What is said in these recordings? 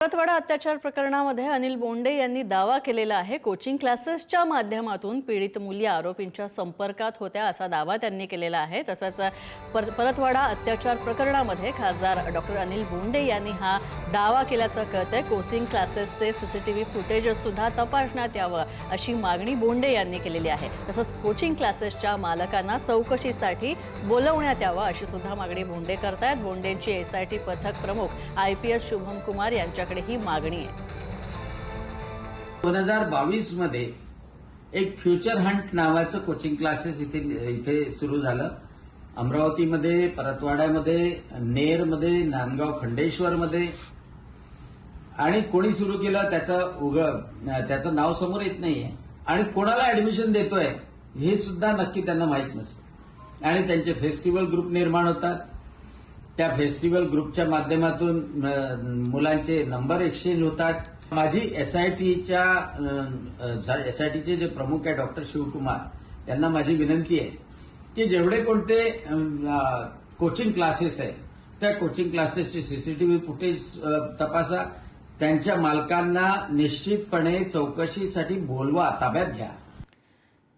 परतवाडा अत्याचार प्रकरणामध्ये अनिल बोंडे यांनी दावा केलेला आहे। कोचिंग क्लासेसच्या माध्यमातून पीडित मुली आरोपींच्या संपर्कात होत्या असा दावा त्यांनी केलेला आहे। तसंच परतवाडा अत्याचार प्रकरणामध्ये खासदार डॉक्टर अनिल बोंडे यांनी हा दावा केल्याचं कळतंय। कोचिंग क्लासेसचे सीसीटीव्ही फुटेज सुद्धा तपासण्यात यावं अशी मागणी बोंडे यांनी केलेली आहे। तसंच कोचिंग क्लासेसच्या मालकांना चौकशीसाठी बोलवण्यात यावं अशी सुद्धा मागणी बोंडे करतायत। बोंडेंची एसआयटी पथक प्रमुख IPS शुभम कुमार यांच्या ही मागणी आहे। 2022 मध्ये एक फ्युचर हंट नावाचं कोचिंग क्लासेस इथे सुरू झालं। अमरावतीमध्ये, परतवाड्यामध्ये, नेरमध्ये, नांदगाव खंडेश्वरमध्ये आणि कोणी सुरू केलं त्याचं नाव समोर येत नाहीये आणि कोणाला ऍडमिशन देतोय हे सुद्धा नक्की त्यांना माहित नसतं। आणि त्यांचे फेस्टिवल ग्रुप निर्माण होतात। त्या फेस्टिवल ग्रुपच्या माध्यमातून मुलांचे नंबर एक्सचेंज होतात। माझी एसआयटीचे जे प्रमुख आहे डॉक्टर शिवकुमार यांना माझी विनंती आहे की जेवढे कोणते कोचिंग क्लासेस आहे त्या कोचिंग क्लासेसचे सीसीटीव्ही फुटेज तपासा, त्यांच्या मालकांना निश्चितपणे चौकशीसाठी बोलवा, ताब्यात घ्या।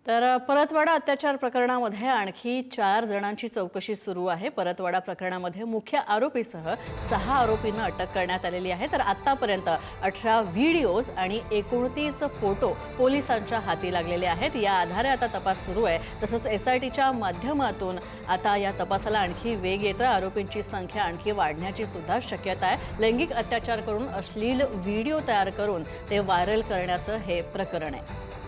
तर परतवाडा अत्याचार प्रकरणामध्ये आणखी 4 जणांची चौकशी सुरू आहे। परतवाडा प्रकरणामध्ये मुख्य आरोपीसह 6 आरोपींना अटक करण्यात आलेली आहे। तर आतापर्यंत 18 व्हिडिओज आणि 29 फोटो पोलिसांच्या हाती लागलेले आहेत। या आधारे आता तपास सुरू आहे। तसंच एसआयटीच्या माध्यमातून आता या तपासाला आणखी वेग येतोय। आरोपींची संख्या आणखी वाढण्याची सुद्धा शक्यता आहे। लैंगिक अत्याचार करून अश्लील व्हिडिओ तयार करून ते व्हायरल करण्याचं हे प्रकरण आहे।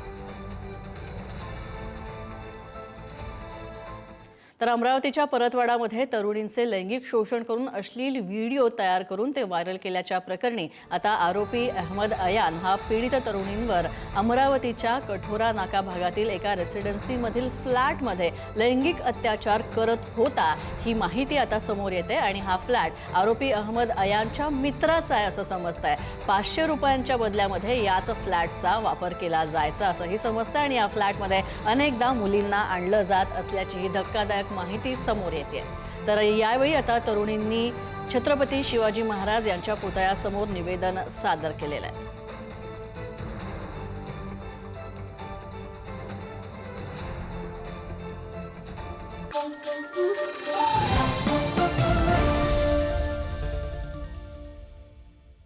तर अमरावतीच्या परतवाडामध्ये तरुणींचे लैंगिक शोषण करून अश्लील व्हिडिओ तयार करून ते व्हायरल केल्याच्या प्रकरणी आता आरोपी अहमद अयान हा पीडित तरुणींवर अमरावतीच्या कठोरा नाका भागातील एका रेसिडेन्सीमधील फ्लॅटमध्ये लैंगिक अत्याचार करत होता ही माहिती आता समोर येते। आणि हा फ्लॅट आरोपी अहमद अयानच्या मित्राचा आहे असं समजतंय। 500 रुपयांच्या बदल्यामध्ये याच फ्लॅटचा वापर केला जायचा असंही समजतंय। आणि या फ्लॅटमध्ये अनेकदा मुलींना आणलं जात असल्याची धक्कादायक माहिती समोर येते। तर यावेळी आता तरुणींनी छत्रपती शिवाजी महाराज यांच्या पुतळ्यासमोर निवेदन सादर केलेलं आहे।